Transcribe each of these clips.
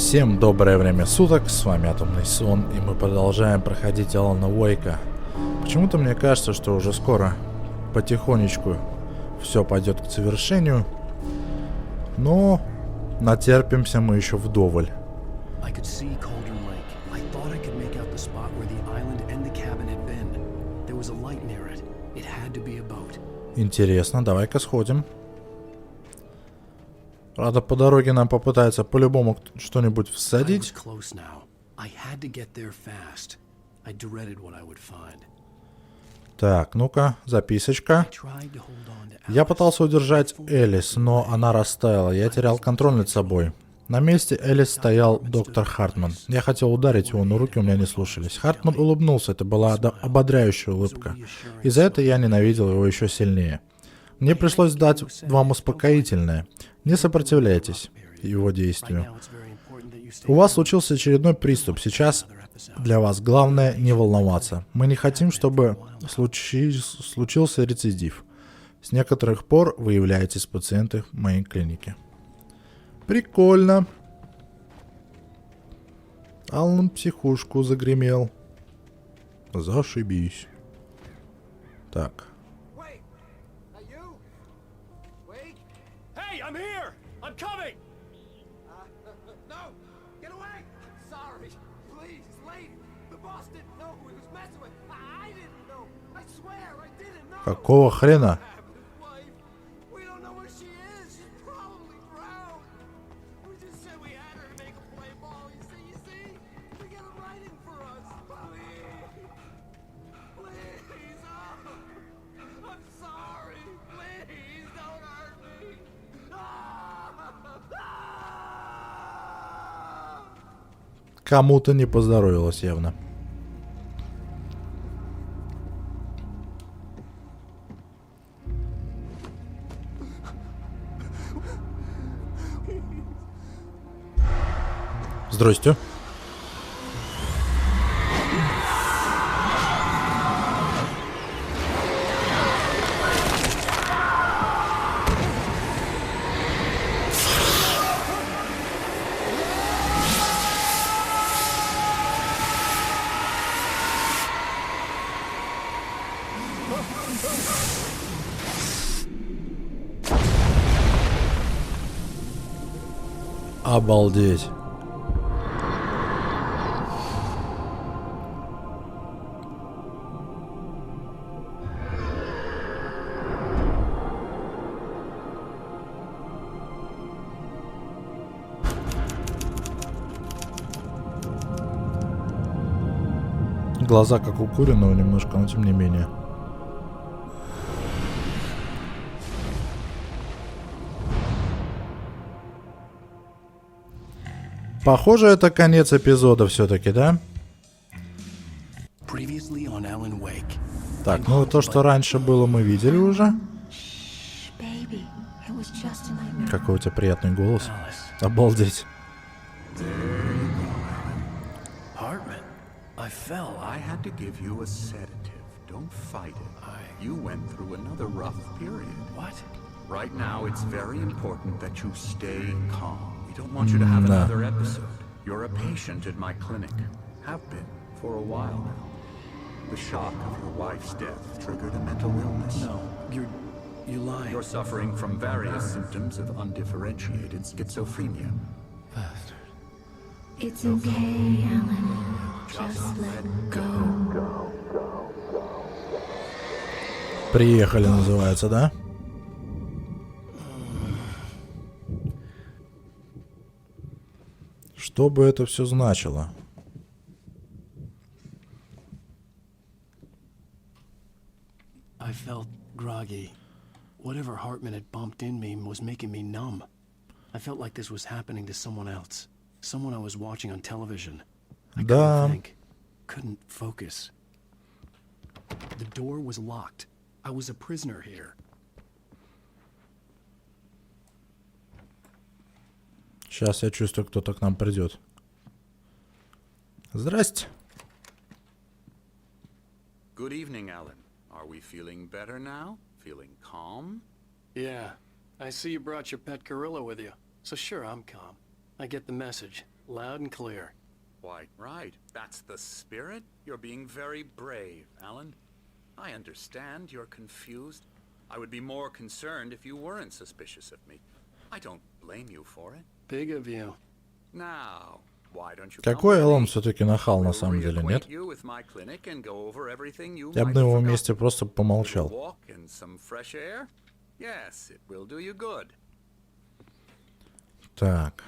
Всем доброе время суток, с вами Атомный Сон, и мы продолжаем проходить Алана Уэйка. Почему-то мне кажется, что уже скоро, потихонечку, все пойдет к завершению, но натерпимся мы еще вдоволь. Интересно, давай-ка сходим. Правда, по дороге нам попытается по-любому что-нибудь всадить. Так, ну-ка, записочка. Я пытался удержать Элис, но она растаяла. Я терял контроль над собой. На месте Элис стоял доктор Хартман. Я хотел ударить его, но руки у меня не слушались. Хартман улыбнулся, это была ободряющая улыбка. И за это я ненавидел его еще сильнее. Мне пришлось дать вам успокоительное. Не сопротивляйтесь его действию. У вас случился очередной приступ. Сейчас для вас главное не волноваться. Мы не хотим, чтобы случился рецидив. С некоторых пор вы являетесь пациентом моей клиники. Прикольно. Алан психушку загремел. Зашибись. Так. Какого хрена? Кому-то не поздоровилось явно. Здрасте. Обалдеть. Глаза как у куриного немножко, но тем не менее. Похоже, это конец эпизода все-таки, да? Так, ну то, что раньше было, мы видели уже. Какой у тебя приятный голос. Обалдеть. I fell. I had to give you a sedative. Don't fight it. You went through another rough period. What? Right now, it's very important that you stay calm. We don't want you to have another episode. You're a patient at my clinic. Have been for a while now. The shock of your wife's death triggered a mental illness. No, you're lying. You're suffering from various symptoms of undifferentiated schizophrenia. Bastard. It's okay, Alan. Just let go. Приехали, называется, да? Что бы это все значило? I felt groggy. Whatever Hartman had bumped in me was making me numb. I felt like this was happening to someone else. Someone I was watching on television. I couldn't think. Couldn't focus. The door was locked. I was a prisoner here. Сейчас я чувствую, кто-то к нам придет. Здрасте. Good evening, Alan. Are we feeling better now? Feeling calm? Yeah. I see you brought your pet gorilla with you. So sure, I'm calm. I get the message. Loud and clear. Quite right. That's the spirit. You're being very brave, Alan. I understand you're confused. I would be more concerned if you weren't suspicious of me. I don't blame you for it. Big of you. Now, why don't you Какой come with Элон me? все-таки нахал на We'll самом деле, нет? reacquaint you with my clinic and go over everything you Я бы might на его have месте forgotten. просто A little помолчал. walk and some fresh air? Yes, it will do you good. Так,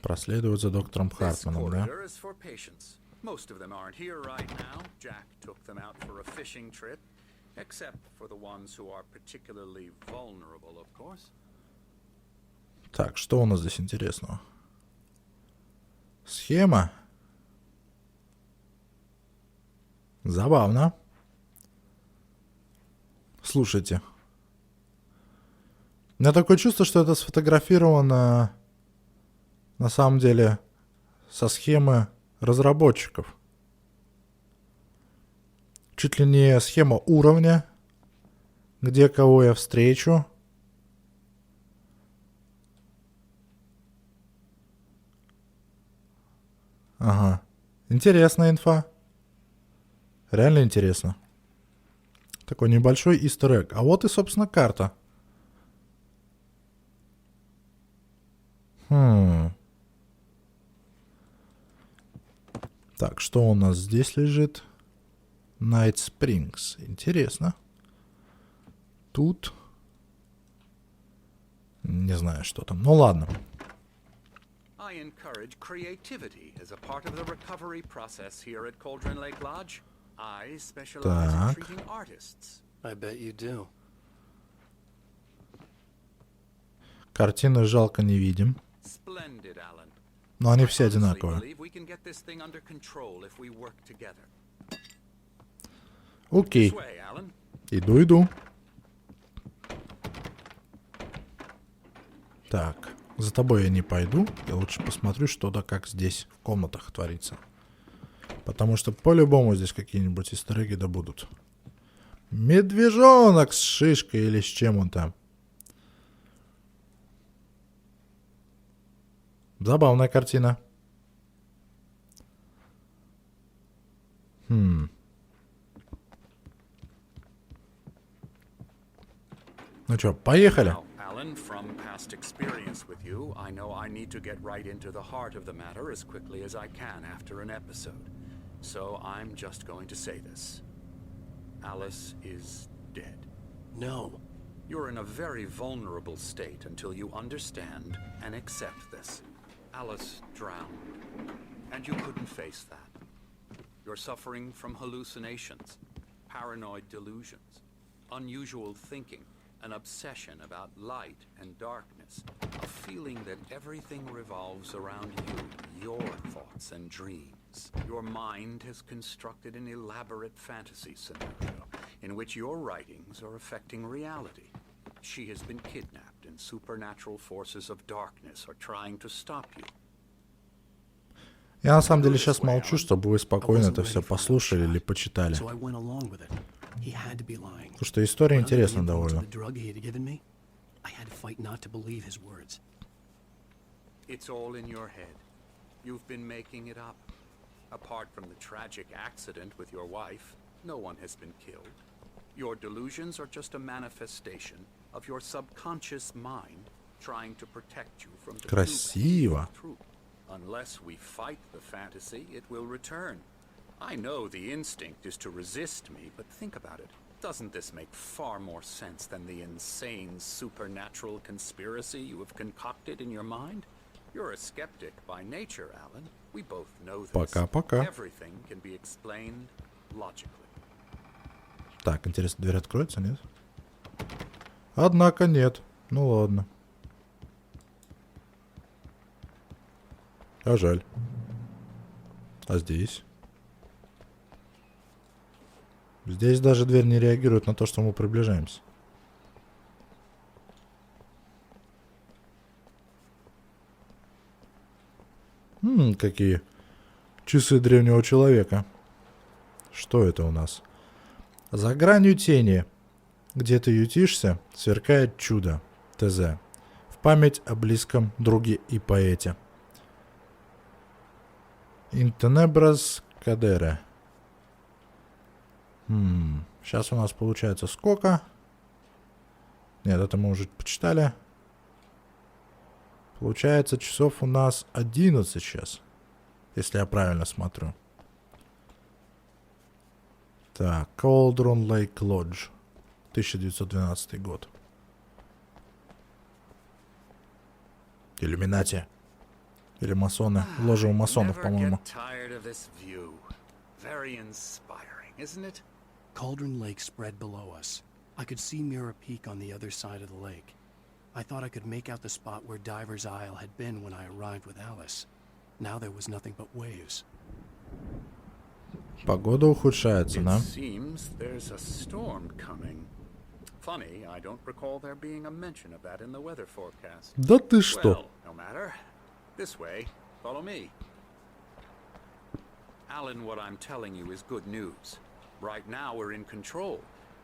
проследовать за доктором This Хартманом, да? corridor is for patients. Most of them aren't here right now. Jack took them out for a fishing trip, except for the ones who are particularly vulnerable, of course. Так, что у нас здесь интересного? Схема. Забавно. Слушайте. У меня такое чувство, что это сфотографировано на самом деле со схемы разработчиков. Чуть ли не схема уровня, где кого я встречу. Ага. Интересная инфа. Реально интересно. Такой небольшой истер-эгг. А вот и, собственно, карта. Так, что у нас здесь лежит? Night Springs. Интересно. Тут... Не знаю, что там. Ну ладно. I encourage creativity as a part of the recovery process here at Cauldron Lake Lodge. I specialize in Так. treating artists. I bet you do. Картины жалко не видим. Splendid, Alan. Но они I все honestly одинаковые. believe we can get this thing under control if we work together. Окей. This way, Alan. Иду. Так, за тобой я не пойду. Я лучше посмотрю, что да как здесь в комнатах творится. Потому что по-любому здесь какие-нибудь истер-эгги да будут. Медвежонок с шишкой или с чем он там. Забавная картина. Ну что, поехали. Now, Alan, from past experience with you, I know I need to get right into the heart of the matter as quickly as I can after an episode. So I'm just going to say this. Alice is dead. No. You're in a very vulnerable state until you understand and accept this. Alice drowned, and you couldn't face that. You're suffering from hallucinations, paranoid delusions, unusual thinking, an obsession about light and darkness, a feeling that everything revolves around you, your thoughts and dreams. Your mind has constructed an elaborate fantasy scenario in which your writings are affecting reality. She has been kidnapped, and supernatural forces of darkness are trying to stop you. Я на самом деле сейчас молчу, чтобы вы спокойно это все послушали или почитали. So I went along with it. He had to be lying. Потому что история But under the интересна influence of довольно. the drug he had given me, I had to fight not to believe his words. It's all in your head. You've been making it up. Apart from the tragic accident with your wife, no one has been killed. Your delusions are just a manifestation of your subconscious mind trying to protect you from the Красиво. truth. Unless we fight the fantasy, it will return. I know the instinct is to resist me, but think about it. Doesn't this make far more sense than the insane supernatural conspiracy you have concocted in your mind? You're a skeptic by nature, Alan. We both know this. Пока-пока. Everything can be explained logically. Так, интересно, дверь откроется, нет? Однако нет. Ну ладно. А жаль. А здесь? Здесь даже дверь не реагирует на то, что мы приближаемся. Какие часы древнего человека. Что это у нас? За гранью тени, где ты ютишься, сверкает чудо. ТЗ. В память о близком друге и поэте. In tenebras cadere. Сейчас у нас получается сколько? Нет, это мы уже почитали. Получается, часов у нас 11 сейчас. Если я правильно смотрю. Так, Cauldron Lake Lodge. 1912 год. Иллюминати. Или масоны. Ложа у масонов, по-моему. Cauldron Lake spread below us. I could see Mirror Peak on the other side of the lake. I thought I could make out the spot where Diver's Isle had been when I arrived with Alice. Now there was nothing but waves. Погода ухудшается, да? Seems there's a storm coming. Funny, I don't recall there being a mention of that in the weather forecast. Да ты что? Well, no matter. This way. Follow me. Alan, what I'm telling you is good news. Right now we're in control.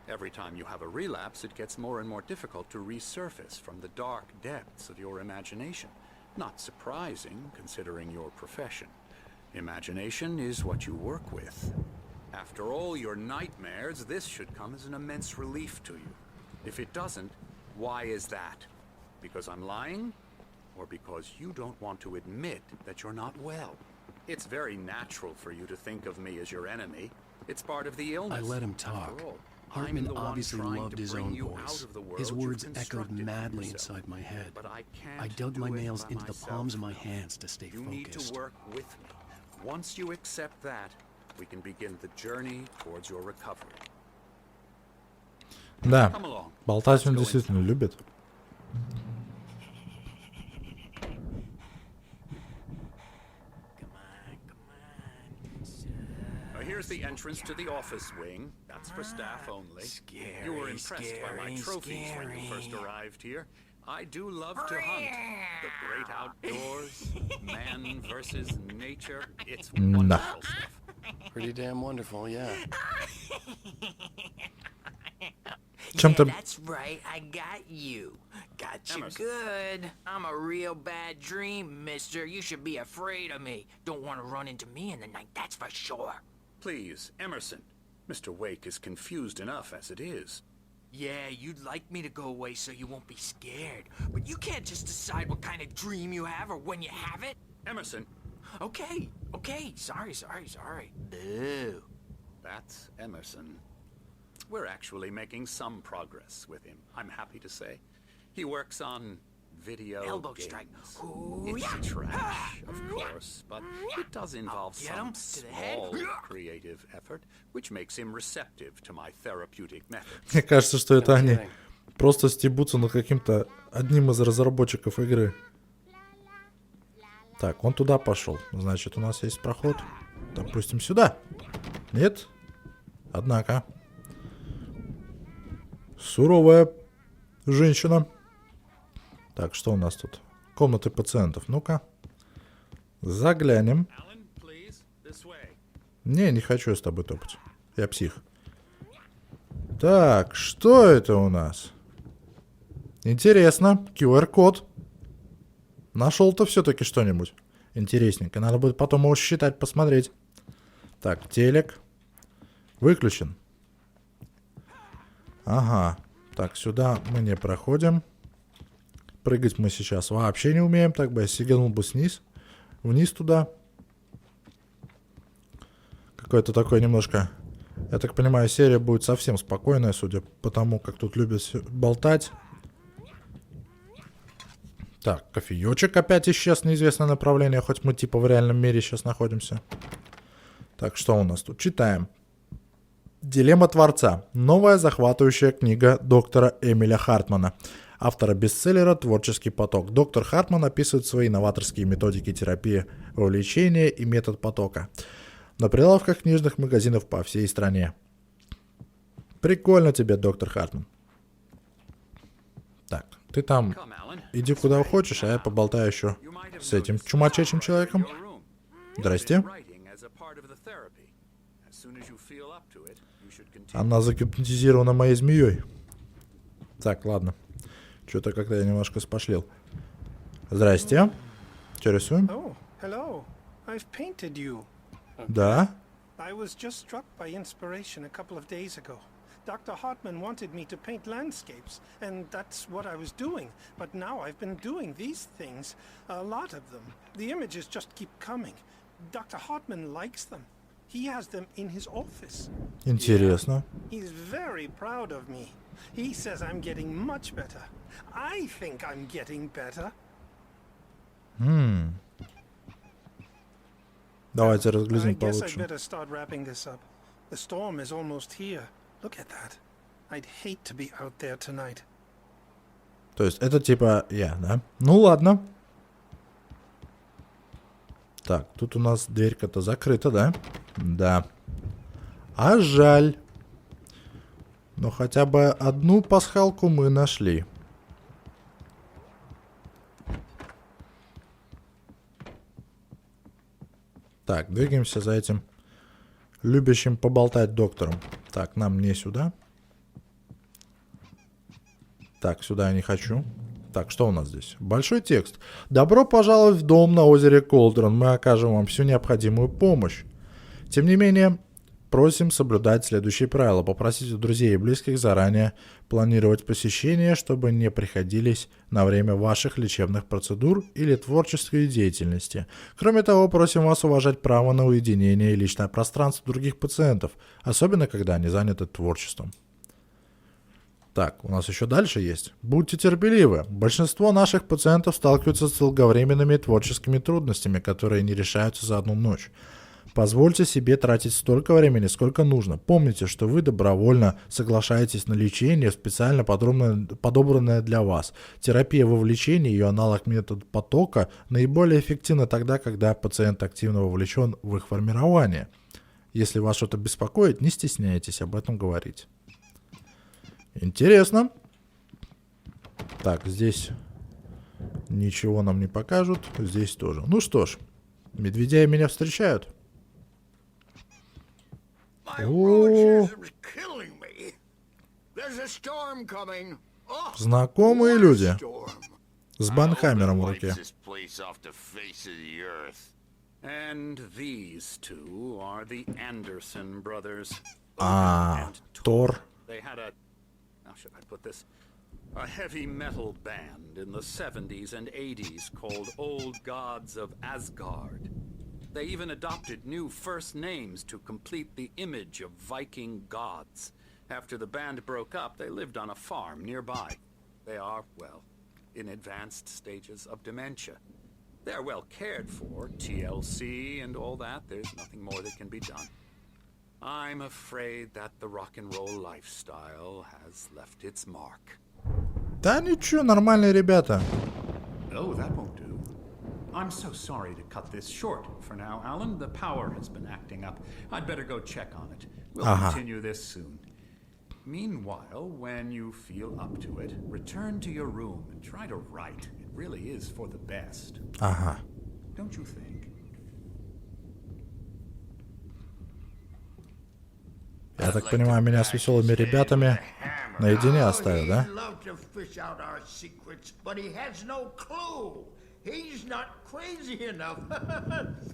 Every time you have a relapse, it gets more and more difficult to resurface from the dark depths of your imagination. Not surprising, considering your profession. Imagination is what you work with. After all your nightmares, this should come as an immense relief to you. If it doesn't, why is that? Because I'm lying? Or because you don't want to admit that you're not well? It's very natural for you to think of me as your enemy. It's part of the illness. I let him talk. Hartman obviously loved his own voice. His words echoed madly inside my head. I dug my nails into the palms of my hands to stay focused. You need to work with me. Once you accept that, we can begin the journey towards your recovery. Да, болтать он действительно любит. Here's the entrance to the office wing. That's for staff only. You were impressed by my trophies when you first arrived here. I do love to hunt. The great outdoors, man versus nature. It's wonderful stuff. Pretty damn wonderful, yeah. Чем-то... That's right, I got you. Got you good. I'm a real bad dream, mister. You should be afraid of me. Don't want to run into me in the night, that's for sure. Please, Emerson. Mr. Wake is confused enough as it is. Yeah, you'd like me to go away so you won't be scared. But you can't just decide what kind of dream you have or when you have it. Emerson. Okay. Sorry. Ew. That's Emerson. We're actually making some progress with him, I'm happy to say. He works on video Elbow games. strike. It's trash, of course, but it does involve some to the head. small creative effort, which makes him receptive to my therapeutic methods. Мне кажется, что это они просто стебутся над каким-то одним из разработчиков игры. Так, он туда пошел. Значит, у нас есть проход. Допустим, сюда. Нет? Однако. Суровая женщина. Так, что у нас тут? Комнаты пациентов. Ну-ка. Заглянем. Не хочу я с тобой топать. Я псих. Так, что это у нас? Интересно. QR-код. Нашел-то все-таки что-нибудь интересненькое. Надо будет потом его считать, посмотреть. Так, телек. Выключен. Ага. Так, сюда мы не проходим. Прыгать мы сейчас вообще не умеем. Так бы я сиганул бы вниз туда. Какое-то такое немножко... Я так понимаю, серия будет совсем спокойная, судя по тому, как тут любят болтать. Так, кофеечек опять исчез, неизвестное направление, хоть мы типа в реальном мире сейчас находимся. Так, что у нас тут? Читаем. «Дилемма Творца». Новая захватывающая книга доктора Эмиля Хартмана, автора бестселлера «Творческий поток». Доктор Хартман описывает свои новаторские методики терапии вовлечения и метод потока на прилавках книжных магазинов по всей стране. Прикольно тебе, доктор Хартман. Так, ты там иди куда хочешь, а я поболтаю еще с этим чумачечим человеком. Здрасте. Она загипнотизирована моей змеей. Так, ладно. Что-то как-то я немножко спошлил. Здрасте. Что рисуем? I've painted you. Да? I was just struck by inspiration a couple of days ago. Dr. Hartman wanted me to paint landscapes, and that's what I was doing. But now I've been doing these things, a lot of them. The images just keep coming. Dr. Hartman likes them. He has them in his office. Интересно. He's very proud of me. He says I'm getting much better. I think I'm getting better. Давайте I разглядим guess I'd получше. better start wrapping this up. The storm is almost here. Look at that. I'd hate to be out there tonight. То есть это типа я, да? Ну ладно. Так, тут у нас дверька-то закрыта, да? Да. А жаль. Но хотя бы одну пасхалку мы нашли. Так, двигаемся за этим любящим поболтать доктором. Так, нам не сюда. Так, сюда я не хочу. Так, что у нас здесь? Большой текст. Добро пожаловать в дом на озере Колдрон. Мы окажем вам всю необходимую помощь. Тем не менее, просим соблюдать следующие правила. Попросите у друзей и близких заранее планировать посещения, чтобы не приходились на время ваших лечебных процедур или творческой деятельности. Кроме того, просим вас уважать право на уединение и личное пространство других пациентов, особенно когда они заняты творчеством. Так, у нас еще дальше есть. Будьте терпеливы. Большинство наших пациентов сталкиваются с долговременными творческими трудностями, которые не решаются за одну ночь. Позвольте себе тратить столько времени, сколько нужно. Помните, что вы добровольно соглашаетесь на лечение, специально подобранное для вас. Терапия вовлечения, ее аналог метод потока, наиболее эффективна тогда, когда пациент активно вовлечен в их формирование. Если вас что-то беспокоит, не стесняйтесь об этом говорить. Интересно. Так, здесь ничего нам не покажут. Здесь тоже. Ну что ж, медведя меня встречают. О, знакомые люди с банхаммером в руке. Тор. They had how should I put this? A heavy metal band in the 70s and 80s called Old Gods of Asgard. They even adopted new first names to complete the image of Viking gods. After the band broke up, they lived on a farm nearby. They are, well, in advanced stages of dementia. They are well cared for, TLC and all that. There's nothing more that can be done. I'm afraid that the rock and roll lifestyle has left its mark. Да ничего, нормальные ребята. Oh, that won't do. I'm so sorry to cut this short for now, Alan. The power has been acting up. I'd better go check on it. We'll continue this soon. Meanwhile, when you feel up to it, return to your room and try to write. It really is for the best. Don't you think? Я так понимаю, меня с веселыми ребятами наедине оставят, да? He's not crazy enough.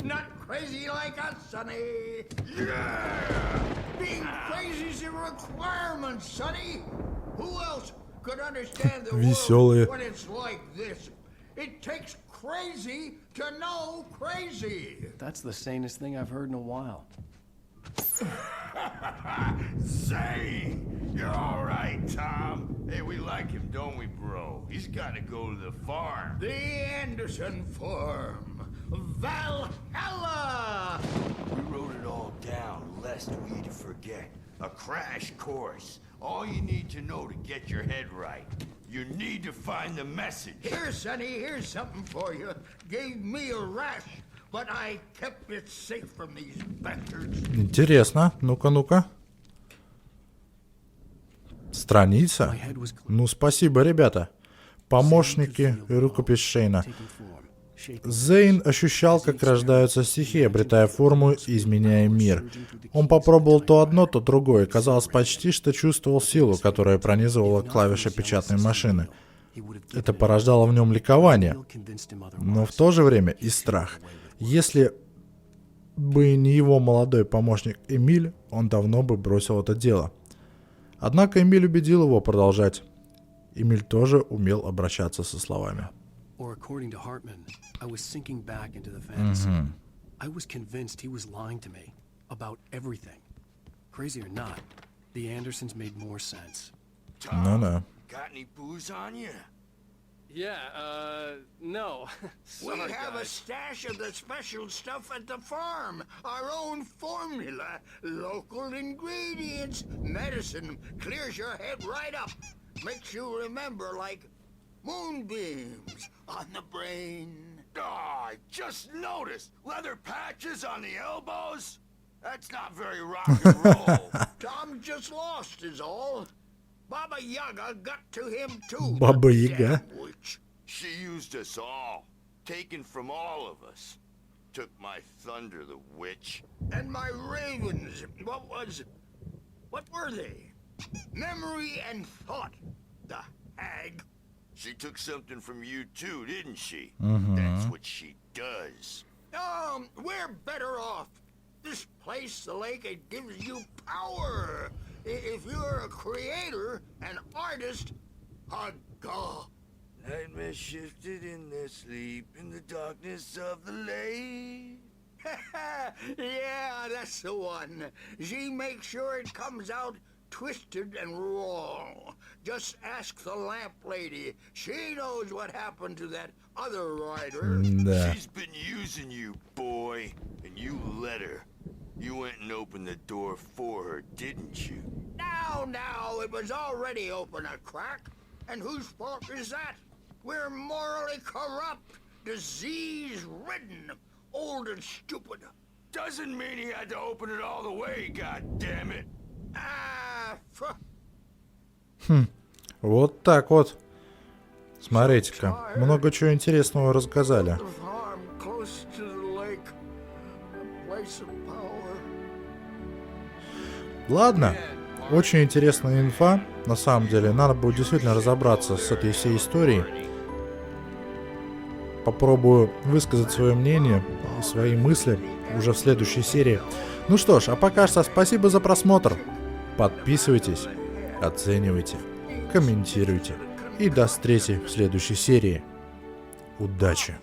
Not crazy like us, Sonny. Yeah! Being crazy's a requirement, Sonny. Who else could understand the world when it's like this? It takes crazy to know crazy. That's the sanest thing I've heard in a while. Zane! You're all right, Tom. Hey, we like him, don't we, bro? He's got to go to the farm. The Anderson farm. Valhalla! We wrote it all down, lest we forget. A crash course. All you need to know to get your head right. You need to find the message. Here, Sonny, here's something for you. Gave me a rash. But I kept it safe from these bastards. Интересно. Ну-ка, ну-ка. Страница? Ну, спасибо, ребята. Помощники и рукопись Шейна. Зейн ощущал, как рождаются стихи, обретая форму и изменяя мир. Он попробовал то одно, то другое. Казалось, почти что чувствовал силу, которая пронизывала клавиши печатной машины. Это порождало в нем ликование, но в то же время и страх. Если бы не его молодой помощник Эмиль, он давно бы бросил это дело. Однако Эмиль убедил его продолжать. Эмиль тоже умел обращаться со словами. Or according to Hartman, I was sinking back into the fantasy. I was convinced he was lying to me about everything. Crazy or not, the Andersons made more sense. Ну-да. Got any booze on you? Yeah, no. We Sorry, have a guys. stash of the special stuff at the farm. Our own formula. Local ingredients. Medicine clears your head right up. Makes you remember like moonbeams on the brain. Oh, I just noticed. Leather patches on the elbows? That's not very rock and roll. Tom just lost is all. Baba Yaga got to him too. Baba the Yaga? damn witch. She used us all. Taken from all of us. Took my thunder, the witch. And my ravens. What were they? Memory and thought. The hag. She took something from you too, didn't she? That's what she does. We're better off. This place, the lake, it gives you power. If you're a creator, an artist, a god. Nightmare shifted in their sleep in the darkness of the lake. Yeah, that's the one. She makes sure it comes out twisted and raw. Just ask the lamp lady. She knows what happened to that other writer. Да. She's been using you, boy, and you let her. You went and opened the door for her, didn't you? Now, it was already open a crack. And whose fault is that? We're morally corrupt, disease-ridden, old and stupid. Doesn't mean he had to open it all the way, goddammit. Вот так вот. Смотрите-ка, много чего интересного рассказали. The farm close to the lake, a place of power. Ладно, очень интересная инфа. На самом деле, надо будет действительно разобраться с этой всей историей. Попробую высказать свое мнение и свои мысли уже в следующей серии. Ну что ж, а пока что спасибо за просмотр. Подписывайтесь, оценивайте, комментируйте. И до встречи в следующей серии. Удачи!